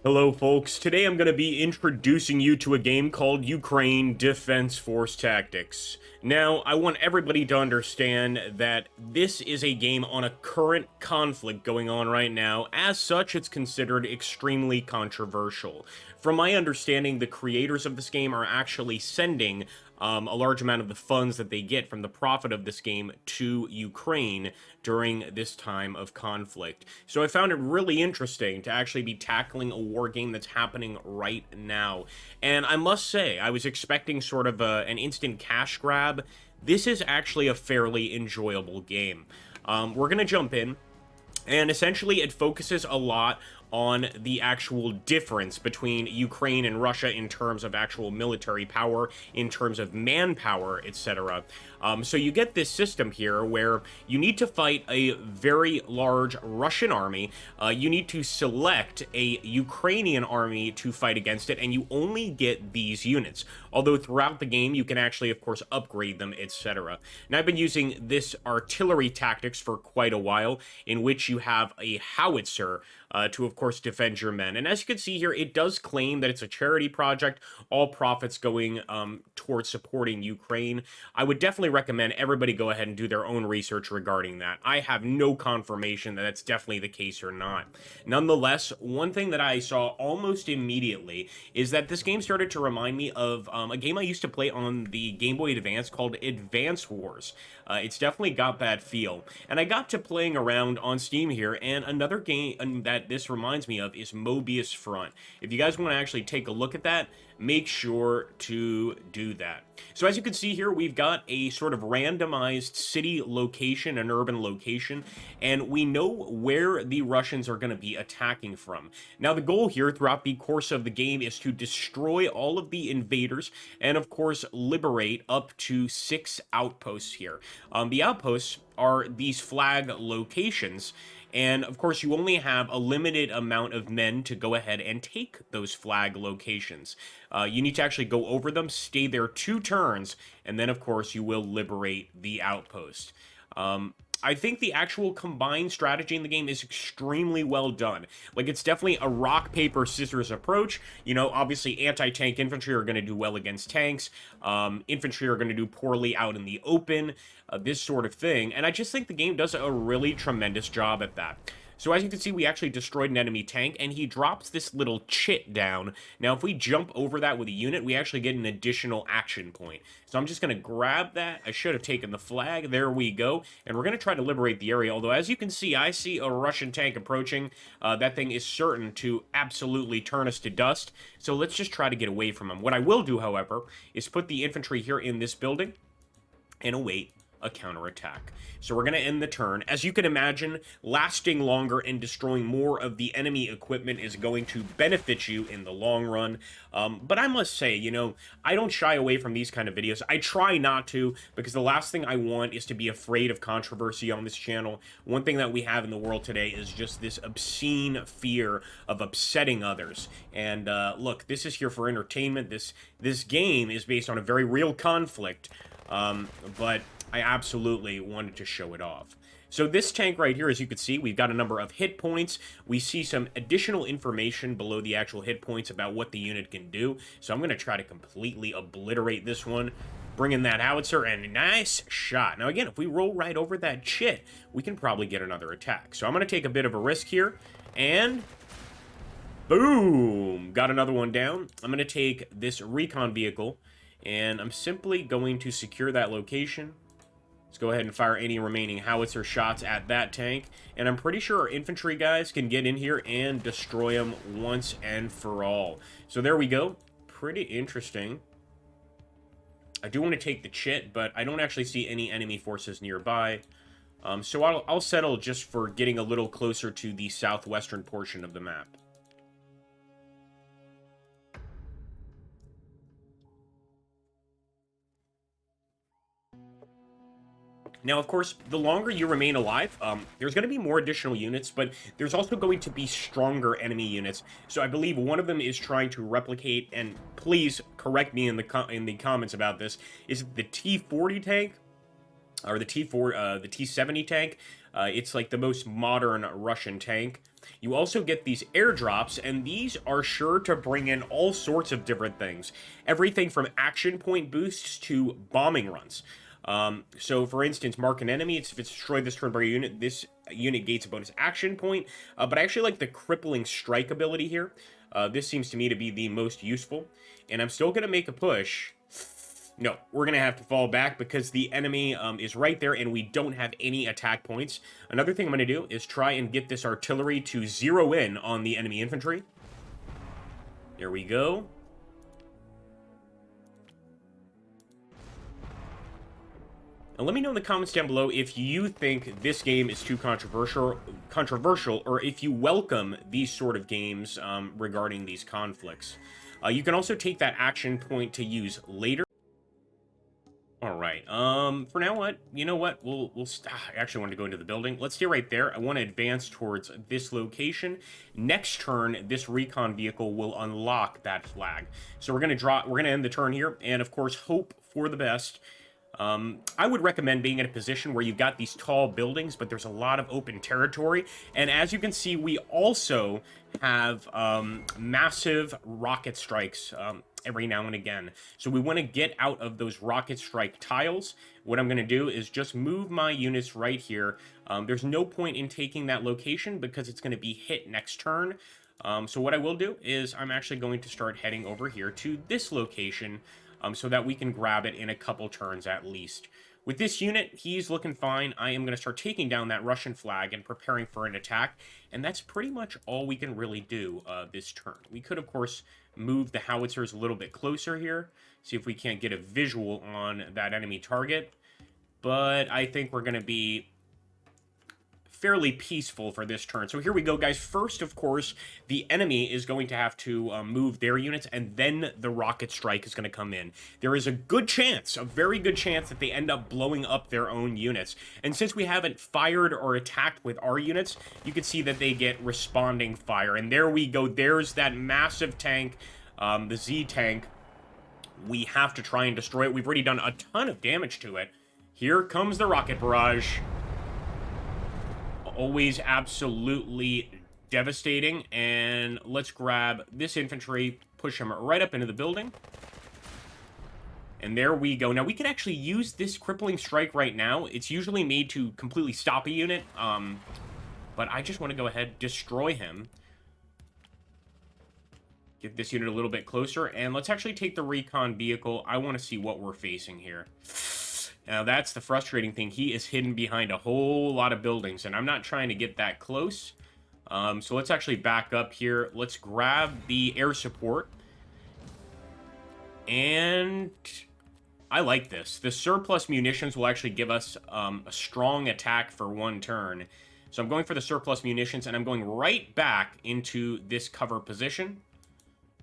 Hello folks, today I'm going to be introducing you to a game called Ukraine Defense Force Tactics. Now, I want everybody to understand that this is a game on a current conflict going on right now. As such, it's considered extremely controversial. From my understanding, the creators of this game are actually sending a large amount of the funds that they get from the profit of this game to Ukraine during this time of conflict. So I found it really interesting to actually be tackling a war game that's happening right now. And I must say, I was expecting sort of an instant cash grab. This is actually a fairly enjoyable game. We're going to jump in. And essentially, it focuses a lot on the actual difference between Ukraine and Russia in terms of actual military power, in terms of manpower, etc. So you get this system here where you need to fight a very large Russian army. You need to select a Ukrainian army to fight against it, and you only get these units. Although throughout the game, you can actually, of course, upgrade them, etc. Now, I've been using this artillery tactics for quite a while, in which you have a howitzer to, of course, defend your men. And as you can see here, it does claim that it's a charity project, all profits going towards supporting Ukraine. I would definitely recommend everybody go ahead and do their own research regarding that. I have no confirmation that that's definitely the case or not. Nonetheless, one thing that I saw almost immediately is that this game started to remind me of a game I used to play on the Game Boy Advance called Advance Wars. It's definitely got that feel. And I got to playing around on Steam here, and another game that this reminds me of is Mobius Front. If you guys want to actually take a look at that, make sure to do that. So as you can see here, we've got a sort of randomized city location, an urban location, and we know where the Russians are going to be attacking from. Now, the goal here throughout the course of the game is to destroy all of the invaders and, of course, liberate up to 6 outposts here. The outposts are these flag locations, and of course you only have a limited amount of men to go ahead and take those flag locations. You need to actually go over them, stay there 2 turns, and then of course you will liberate the outpost. I think the actual combined strategy in the game is extremely well done. Like, it's definitely a rock, paper, scissors approach. You know, obviously anti-tank infantry are going to do well against tanks. Infantry are going to do poorly out in the open, this sort of thing. And I just think the game does a really tremendous job at that. So as you can see, we actually destroyed an enemy tank, and he drops this little chit down. Now, if we jump over that with a unit, we actually get an additional action point. So I'm just going to grab that. I should have taken the flag. There we go. And we're going to try to liberate the area. Although, as you can see, I see a Russian tank approaching. That thing is certain to absolutely turn us to dust. So let's just try to get away from him. What I will do, however, is put the infantry here in this building and await a counterattack. So we're going to end the turn. As you can imagine, lasting longer and destroying more of the enemy equipment is going to benefit you in the long run. But I must say, you know, I don't shy away from these kind of videos. I try not to, because the last thing I want is to be afraid of controversy on this channel. One thing that we have in the world today is just this obscene fear of upsetting others. And look, this is here for entertainment. This game is based on a very real conflict. But I absolutely wanted to show it off. So this tank right here, as you can see, we've got a number of hit points. We see some additional information below the actual hit points about what the unit can do. So I'm going to try to completely obliterate this one. Bring in that howitzer, and nice shot. Now again, if we roll right over that chit, we can probably get another attack. So I'm going to take a bit of a risk here, and boom! Got another one down. I'm going to take this recon vehicle, and I'm simply going to secure that location. Let's go ahead and fire any remaining howitzer shots at that tank. And I'm pretty sure our infantry guys can get in here and destroy them once and for all. So there we go. Pretty interesting. I do want to take the chit, but I don't actually see any enemy forces nearby. So I'll settle just for getting a little closer to the southwestern portion of the map. Now, of course, the longer you remain alive, there's going to be more additional units, but there's also going to be stronger enemy units. So I believe one of them is trying to replicate, and please correct me in the comments about this, is it the T-40 tank? or the T-70 tank. It's like the most modern Russian tank. You also get these airdrops, and these are sure to bring in all sorts of different things. Everything from action point boosts to bombing runs. So, for instance, mark an enemy. If it's destroyed this turn by a unit, this unit gains a bonus action point. But I actually like the crippling strike ability here. This seems to me to be the most useful. And I'm still going to make a push. No, we're going to have to fall back because the enemy is right there and we don't have any attack points. Another thing I'm going to do is try and get this artillery to zero in on the enemy infantry. There we go. And let me know in the comments down below if you think this game is too controversial, or if you welcome these sort of games regarding these conflicts. You can also take that action point to use later. All right. For now, you know what? I actually want to go into the building. Let's stay right there. I want to advance towards this location. Next turn, this recon vehicle will unlock that flag. So we're gonna end the turn here, and of course, hope for the best. I would recommend being in a position where you've got these tall buildings, but there's a lot of open territory. And as you can see, we also have massive rocket strikes every now and again. So we want to get out of those rocket strike tiles. What I'm going to do is just move my units right here. There's no point in taking that location because it's going to be hit next turn. So what I will do is I'm actually going to start heading over here to this location, so that we can grab it in a couple turns at least. With this unit, he's looking fine. I am going to start taking down that Russian flag and preparing for an attack, and that's pretty much all we can really do this turn. We could, of course, move the howitzers a little bit closer here, see if we can't get a visual on that enemy target, but I think we're going to be fairly peaceful for this turn. So here we go, guys. First, of course, the enemy is going to have to move their units, and then the rocket strike is going to come in. There is a good chance, a very good chance, that they end up blowing up their own units. And since we haven't fired or attacked with our units, you can see that they get responding fire. And there we go. There's that massive tank, the Z tank. We have to try and destroy it. We've already done a ton of damage to it. Here comes the rocket barrage. Always absolutely devastating. And let's grab this infantry, push them right up into the building. And there we go. Now, we can actually use this crippling strike right now. It's usually made to completely stop a unit. But I just want to go ahead, destroy him. Get this unit a little bit closer. And let's actually take the recon vehicle. I want to see what we're facing here. Now, that's the frustrating thing. He is hidden behind a whole lot of buildings, and I'm not trying to get that close. So let's actually back up here. Let's grab the air support. And I like this. The surplus munitions will actually give us a strong attack for one turn. So I'm going for the surplus munitions, and I'm going right back into this cover position.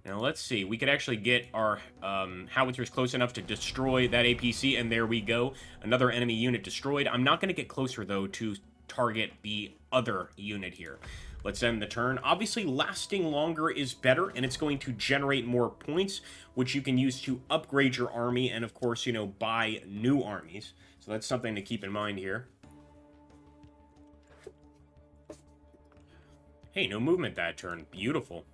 Now, let's see. We could actually get our howitzers close enough to destroy that APC, and there we go. Another enemy unit destroyed. I'm not going to get closer, though, to target the other unit here. Let's end the turn. Obviously, lasting longer is better, and it's going to generate more points, which you can use to upgrade your army and, of course, you know, buy new armies. So that's something to keep in mind here. Hey, no movement that turn. Beautiful.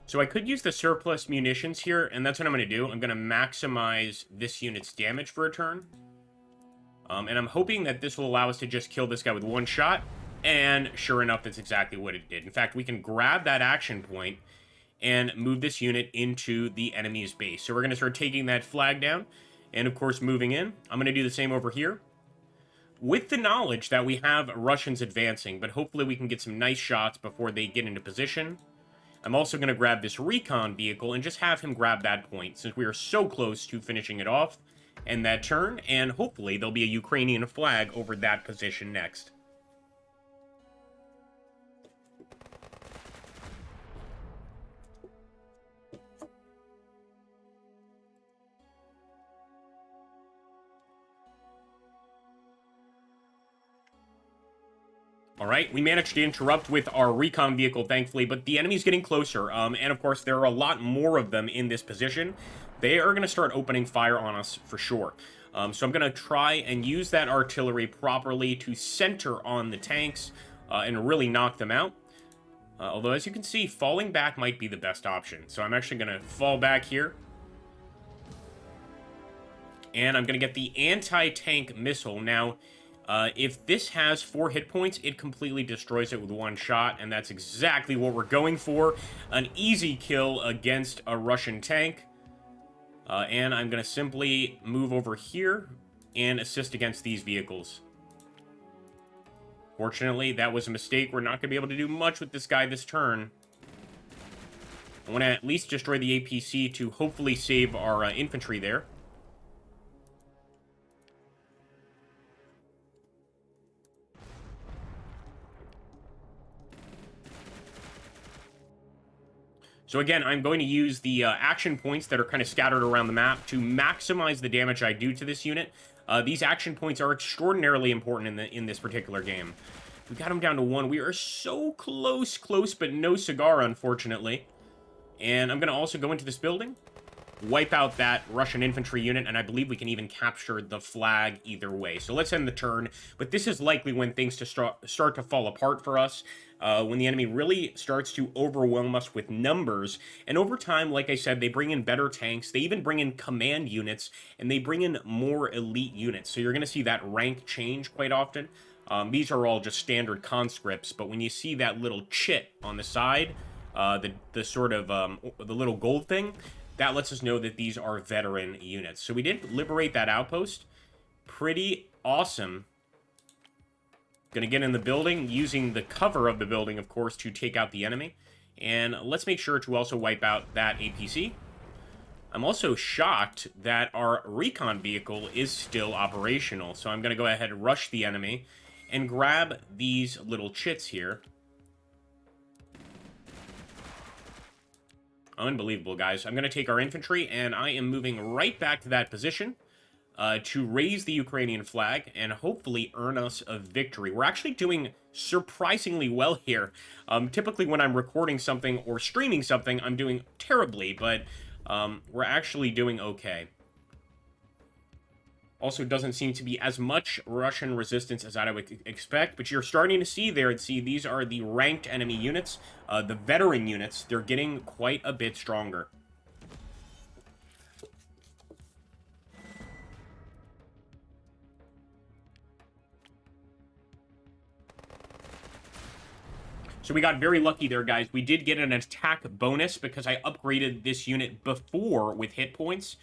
So I could use the surplus munitions here, and that's what I'm going to do. I'm going to maximize this unit's damage for a turn. And I'm hoping that this will allow us to just kill this guy with one shot. And sure enough, that's exactly what it did. In fact, we can grab that action point and move this unit into the enemy's base. So we're going to start taking that flag down and, of course, moving in. I'm going to do the same over here, with the knowledge that we have Russians advancing, but hopefully we can get some nice shots before they get into position. I'm also going to grab this recon vehicle and just have him grab that point, since we are so close to finishing it off and that turn, and hopefully there'll be a Ukrainian flag over that position next. All right, we managed to interrupt with our recon vehicle, thankfully, but the enemy's getting closer, and of course, there are a lot more of them in this position. They are going to start opening fire on us for sure. So I'm going to try and use that artillery properly to center on the tanks and really knock them out. Although, as you can see, falling back might be the best option. So I'm actually going to fall back here. And I'm going to get the anti-tank missile. Now, if this has 4 hit points, it completely destroys it with 1 shot, and that's exactly what we're going for. An easy kill against a Russian tank. And I'm going to simply move over here and assist against these vehicles. Fortunately, that was a mistake. We're not going to be able to do much with this guy this turn. I want to at least destroy the APC to hopefully save our infantry there. So again, I'm going to use the action points that are kind of scattered around the map to maximize the damage I do to this unit. These action points are extraordinarily important in this particular game. We got him down to 1. We are so close, but no cigar, unfortunately. And I'm going to also go into this building, wipe out that Russian infantry unit, and I believe we can even capture the flag either way. So let's end the turn, but this is likely when things start to fall apart for us, when the enemy really starts to overwhelm us with numbers. And over time, like I said, they bring in better tanks, they even bring in command units, and they bring in more elite units. So you're going to see that rank change quite often. These are all just standard conscripts, but when you see that little chit on the side, the sort of the little gold thing, that lets us know that these are veteran units. So we did liberate that outpost. Pretty awesome. Gonna get in the building, using the cover of the building, of course, to take out the enemy. And let's make sure to also wipe out that APC. I'm also shocked that our recon vehicle is still operational. So I'm gonna go ahead and rush the enemy and grab these little chits here. Unbelievable, guys. I'm going to take our infantry, and I am moving right back to that position to raise the Ukrainian flag and hopefully earn us a victory. We're actually doing surprisingly well here. Typically, when I'm recording something or streaming something, I'm doing terribly, but we're actually doing okay. Also, doesn't seem to be as much Russian resistance as I would expect, but you're starting to see there, these are the ranked enemy units, the veteran units. They're getting quite a bit stronger. So we got very lucky there, guys. We did get an attack bonus because I upgraded this unit before with hit points.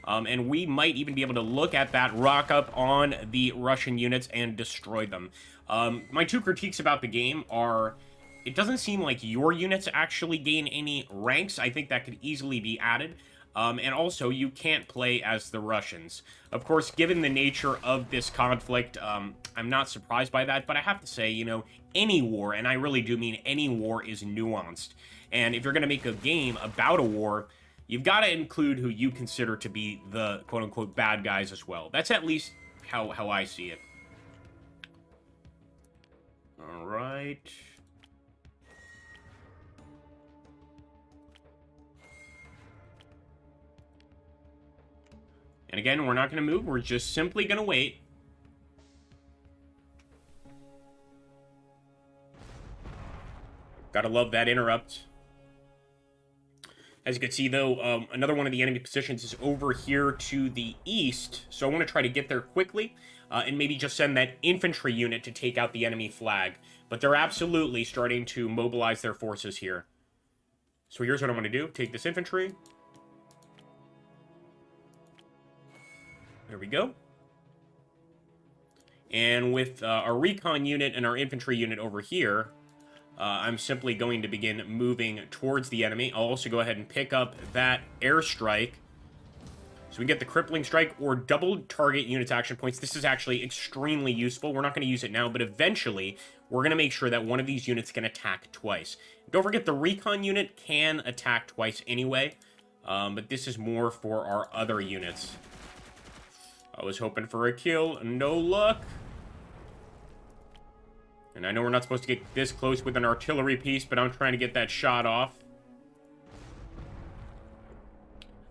And we might even be able to look at that rock up on the Russian units and destroy them. My 2 critiques about the game are, it doesn't seem like your units actually gain any ranks. I think that could easily be added. And also, you can't play as the Russians. Of course, given the nature of this conflict, I'm not surprised by that. But I have to say, you know, any war, and I really do mean any war, is nuanced. And if you're going to make a game about a war, you've got to include who you consider to be the quote-unquote bad guys as well. That's at least how I see it. All right. And again, we're not going to move. We're just simply going to wait. Gotta love that interrupt. As you can see, though, another one of the enemy positions is over here to the east, so I want to try to get there quickly, and maybe just send that infantry unit to take out the enemy flag. But they're absolutely starting to mobilize their forces here. So here's what I'm going to do. Take this infantry. There we go. And with our recon unit and our infantry unit over here, I'm simply going to begin moving towards the enemy. I'll also go ahead and pick up that airstrike. So we get the crippling strike or double target units action points. This is actually extremely useful. We're not going to use it now, but eventually we're going to make sure that one of these units can attack twice. Don't forget the recon unit can attack twice anyway, but this is more for our other units. I was hoping for a kill. No luck. And I know we're not supposed to get this close with an artillery piece, but I'm trying to get that shot off.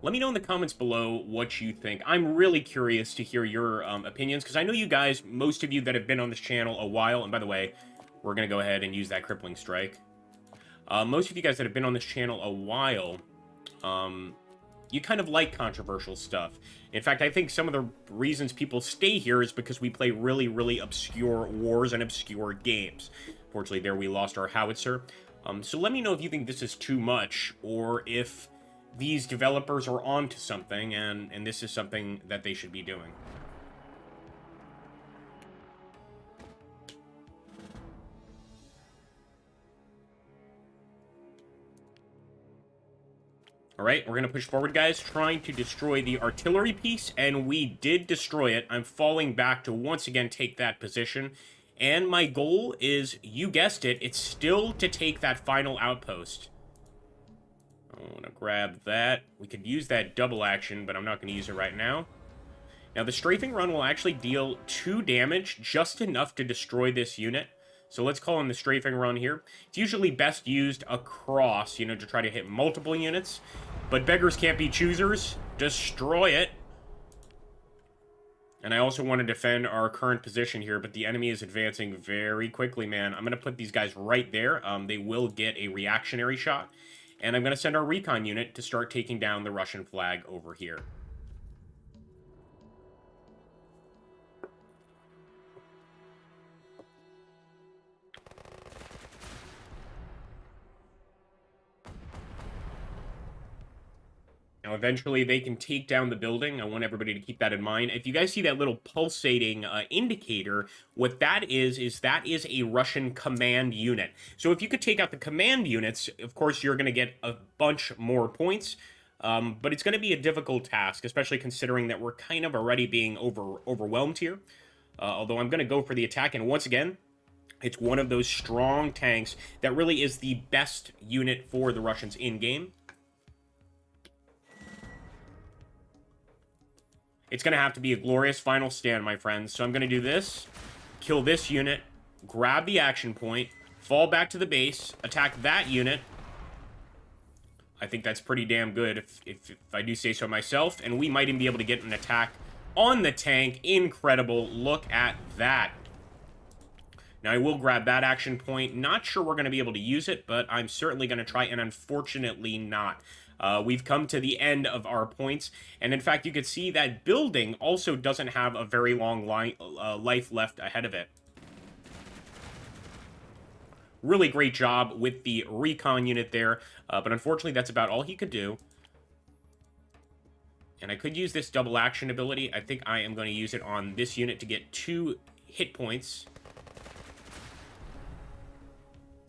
Let me know in the comments below what you think. I'm really curious to hear your opinions, because I know you guys, most of you that have been on this channel a while, and by the way, we're going to go ahead and use that crippling strike. Most of you guys that have been on this channel a while, you kind of like controversial stuff. In fact, I think some of the reasons people stay here is because we play really, really obscure wars and obscure games. Fortunately, there we lost our howitzer. So let me know if you think this is too much, or if these developers are onto something, and this is something that they should be doing. Alright, we're going to push forward, guys, trying to destroy the artillery piece, and we did destroy it. I'm falling back to once again take that position, and my goal is, you guessed it, it's still to take that final outpost. I want to grab that. We could use that double action, but I'm not going to use it right now. Now, the strafing run will actually deal 2 damage, just enough to destroy this unit. So let's call in the strafing run here. It's usually best used across, to try to hit multiple units. But beggars can't be choosers. Destroy it. And I also want to defend our current position here, but the enemy is advancing very quickly, man. I'm going to put these guys right there. They will get a reactionary shot. And I'm going to send our recon unit to start taking down the Russian flag over here. Now, eventually, they can take down the building. I want everybody to keep that in mind. If you guys see that little pulsating indicator, what that is a Russian command unit. So if you could take out the command units, of course, you're going to get a bunch more points. But it's going to be a difficult task, especially considering that we're kind of already being overwhelmed here. Although I'm going to go for the attack. And once again, it's one of those strong tanks that really is the best unit for the Russians in-game. It's going to have to be a glorious final stand, my friends. So I'm going to do this, kill this unit, grab the action point, fall back to the base, attack that unit. I think that's pretty damn good, if I do say so myself. And we might even be able to get an attack on the tank. Incredible. Look at that. Now, I will grab that action point. Not sure we're going to be able to use it, but I'm certainly going to try, and unfortunately not. We've come to the end of our points, and in fact, you can see that building also doesn't have a very long life left ahead of it. Really great job with the recon unit there, but unfortunately, that's about all he could do. And I could use this double action ability. I think I am going to use it on this unit to get 2 hit points.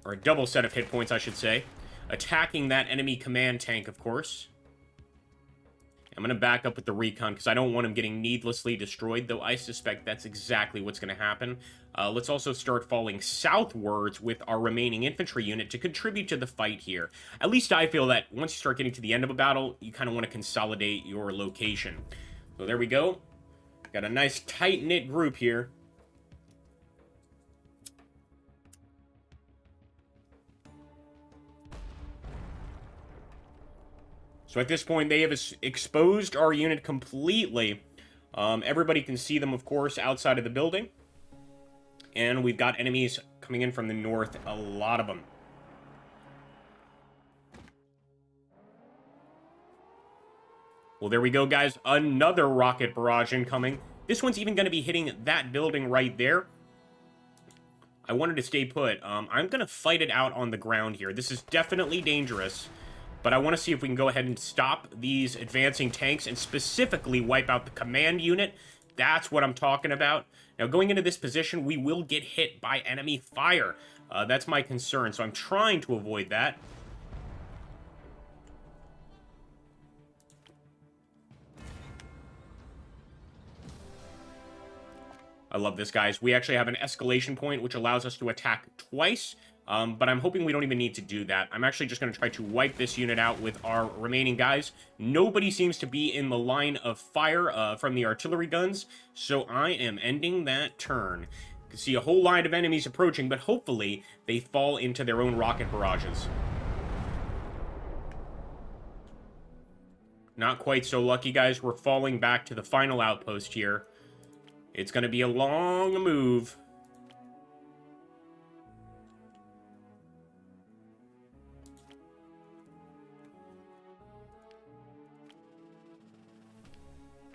Or a double set of hit points, I should say. Attacking that enemy command tank, of course. I'm going to back up with the recon because I don't want him getting needlessly destroyed, though I suspect that's exactly what's going to happen. Let's also start falling southwards with our remaining infantry unit to contribute to the fight here. At least I feel that once you start getting to the end of a battle, you kind of want to consolidate your location. So there we go. Got a nice tight-knit group here. So at this point, they have exposed our unit completely. Everybody can see them, of course, outside of the building. And we've got enemies coming in from the north, a lot of them. Well, there we go, guys. Another rocket barrage incoming. This one's even going to be hitting that building right there. I wanted to stay put. I'm going to fight it out on the ground here. This is definitely dangerous. But I want to see if we can go ahead and stop these advancing tanks and specifically wipe out the command unit. That's what I'm talking about. Now, going into this position, we will get hit by enemy fire. That's my concern, so I'm trying to avoid that. I love this, guys. We actually have an escalation point, which allows us to attack twice. But I'm hoping we don't even need to do that. I'm actually just going to try to wipe this unit out with our remaining guys. Nobody seems to be in the line of fire from the artillery guns, so I am ending that turn. can see a whole line of enemies approaching, but hopefully they fall into their own rocket barrages. Not quite so lucky, guys. We're falling back to the final outpost here. It's going to be a long move.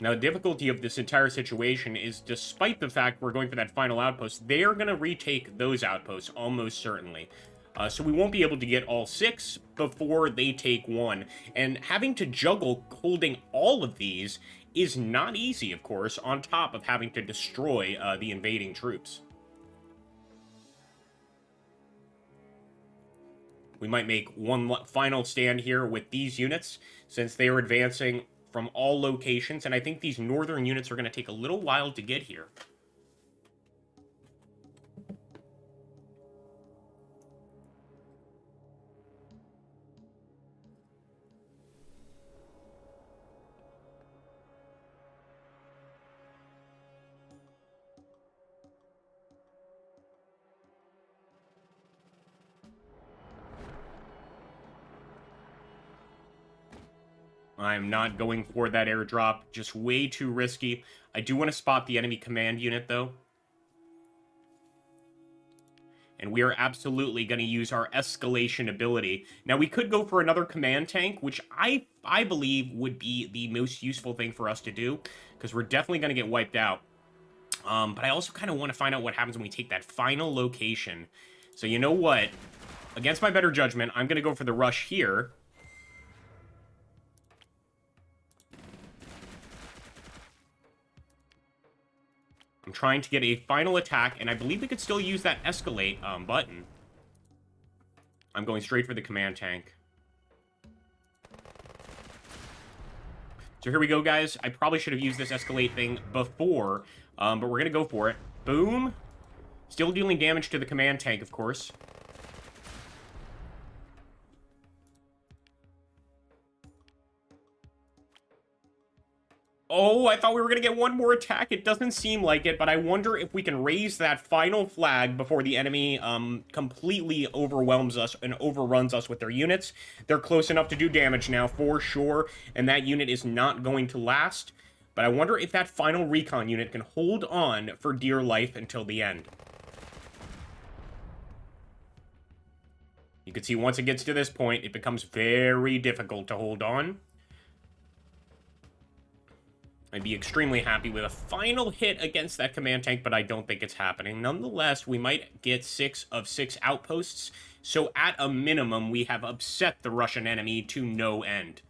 Now, the difficulty of this entire situation is, despite the fact we're going for that final outpost, they are going to retake those outposts, almost certainly. So we won't be able to get all 6 before they take 1. And having to juggle holding all of these is not easy, of course, on top of having to destroy the invading troops. We might make one final stand here with these units, since they are advancing from all locations, and I think these northern units are going to take a little while to get here. I'm not going for that airdrop. Just way too risky. I do want to spot the enemy command unit, though. And we are absolutely going to use our escalation ability. Now, we could go for another command tank, which I believe would be the most useful thing for us to do, because we're definitely going to get wiped out. But I also kind of want to find out what happens when we take that final location. So you know what? Against my better judgment, I'm going to go for the rush here. I'm trying to get a final attack, and I believe we could still use that escalate button. I'm going straight for the command tank. So here we go, guys. I probably should have used this escalate thing before, but we're going to go for it. Boom. Still dealing damage to the command tank, of course. Oh, I thought we were going to get one more attack. It doesn't seem like it, but I wonder if we can raise that final flag before the enemy completely overwhelms us and overruns us with their units. They're close enough to do damage now, for sure, and that unit is not going to last. But I wonder if that final recon unit can hold on for dear life until the end. You can see once it gets to this point, it becomes very difficult to hold on. I'd be extremely happy with a final hit against that command tank, but I don't think it's happening. Nonetheless, we might get 6 of 6 outposts, so at a minimum, we have upset the Russian enemy to no end.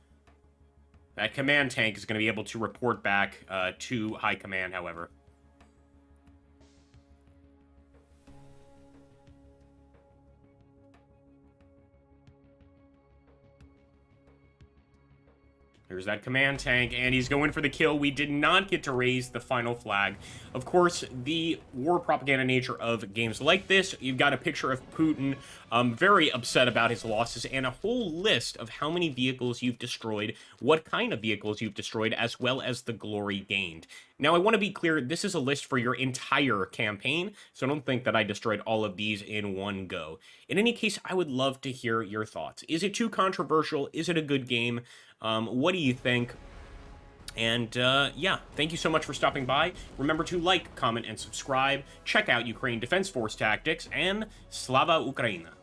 That command tank is going to be able to report back to high command, however. There's that command tank, and he's going for the kill. We did not get to raise the final flag. Of course, the war propaganda nature of games like this, you've got a picture of Putin very upset about his losses, and a whole list of how many vehicles you've destroyed, what kind of vehicles you've destroyed, as well as the glory gained. Now, I want to be clear, this is a list for your entire campaign, so don't think that I destroyed all of these in one go. In any case, I would love to hear your thoughts. Is it too controversial? Is it a good game? What do you think? And, yeah, thank you so much for stopping by. Remember to like, comment, and subscribe. Check out Ukraine Defense Force Tactics, and Slava Ukraina!